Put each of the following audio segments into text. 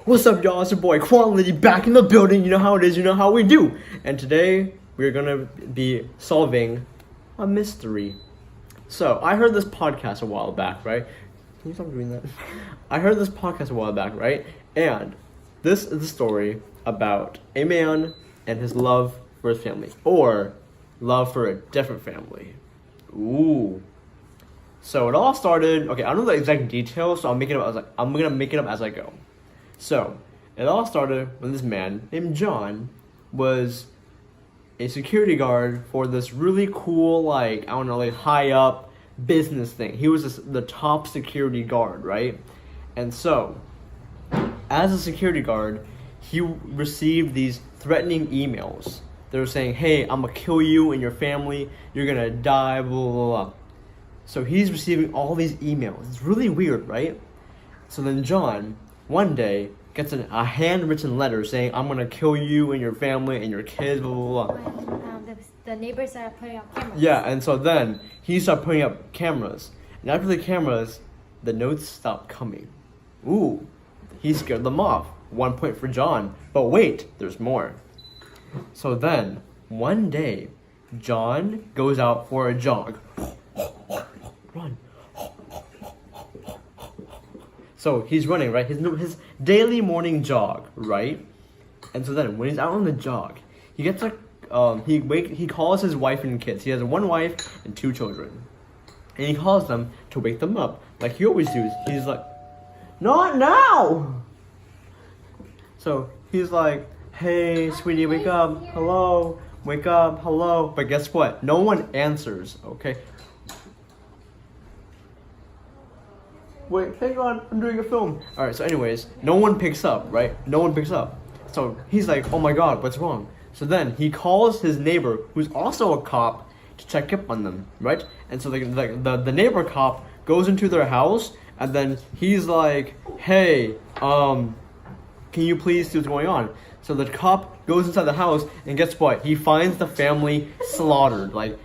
What's up, y'all? It's your boy Quality back in the building. You know how it is, you know how we do. And today we're gonna be solving a mystery. So I heard this podcast a while back, right? Can you stop doing that? I heard this podcast a while back, right? And this is the story about a man and his love for his family, or love for a different family. Ooh. So it all started. Okay, I don't know the exact details, so I'm gonna make it up as I go. So it all started when this man named John was a security guard for this really cool, like, I don't know, like high up business thing. He was the top security guard, right? And so, as a security guard, he received these threatening emails. They were saying, "Hey, I'm gonna kill you and your family. You're gonna die." Blah blah blah. So he's receiving all these emails. It's really weird, right? So then John, one day, gets a handwritten letter saying, "I'm gonna kill you and your family and your kids." Blah blah blah. The neighbors are putting up cameras. Yeah, and so then he started putting up cameras. And after the cameras, the notes stopped coming. Ooh, he scared them off. 1 point for John. But wait, there's more. So then, one day, John goes out for a jog. Run. So he's running, right? His daily morning jog, right? And so then, when he's out on the jog, he gets like he calls his wife and kids. He has one wife and 2 children, and he calls them to wake them up, like he always does. He's like, "Not now!" So he's like, "Hey, sweetie, wake up! Hello, wake up! Hello!" But guess what? No one answers. Okay. Wait, hang on, I'm doing a film. Alright, so anyways, no one picks up, right? No one picks up. So he's like, "Oh my god, what's wrong?" So then he calls his neighbor, who's also a cop, to check up on them, right? And so the neighbor cop goes into their house, and then he's like, "Hey, can you please see what's going on?" So the cop goes inside the house, and guess what? He finds the family slaughtered, like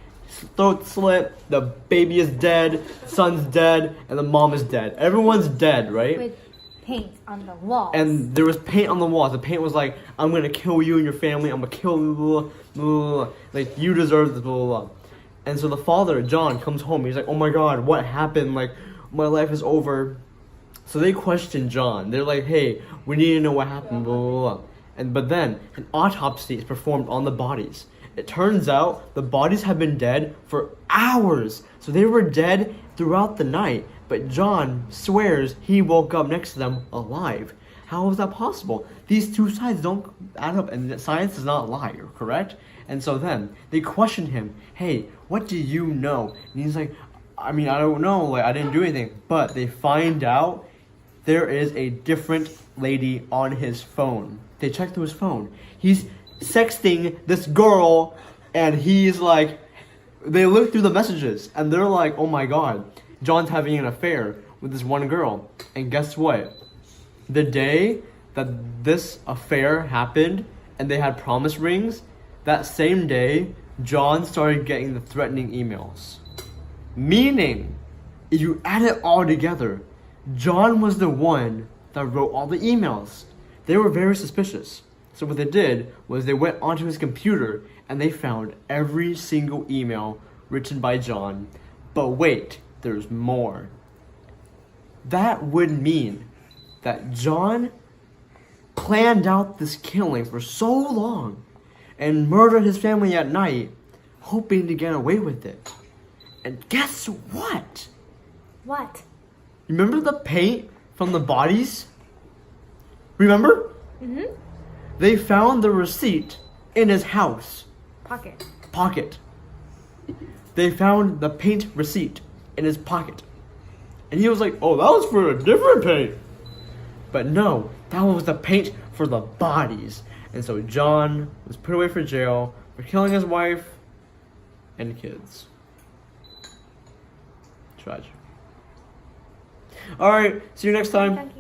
throat slit, the baby is dead, son's dead, and the mom is dead. Everyone's dead, right? With paint on the walls. And there was paint on the walls. The paint was like, "I'm gonna kill you and your family. I'm gonna kill you, blah, blah, blah, blah. Like, you deserve this, blah, blah, blah." And so the father, John, comes home. He's like, "Oh my god, what happened? Like, my life is over." So they question John. They're like, "Hey, we need to know what happened, blah, blah, blah." But then an autopsy is performed on the bodies. It turns out the bodies have been dead for hours. So they were dead throughout the night. But John swears he woke up next to them alive. How is that possible? These two sides don't add up, and science does not lie, correct? And so then they question him, "Hey, what do you know?" And he's like, "I mean, I don't know. Like, I didn't do anything." But they find out there is a different lady on his phone. They check through his phone. He's sexting this girl, and he's like, they look through the messages, and they're like, "Oh my god, John's having an affair with this one girl." And guess what? The day that this affair happened, and they had promise rings, that same day, John started getting the threatening emails. Meaning, if you add it all together, John was the one that wrote all the emails. They were very suspicious. So what they did was they went onto his computer and they found every single email written by John. But wait, there's more. That would mean that John planned out this killing for so long and murdered his family at night, hoping to get away with it. And guess what? What? Remember the paint from the bodies? Remember? Mm-hmm. They found the receipt in his house. Pocket. They found the paint receipt in his pocket. And he was like, "Oh, that was for a different paint." But no, that was the paint for the bodies. And so John was put away for jail for killing his wife and kids. Tragic. Alright, see you next time.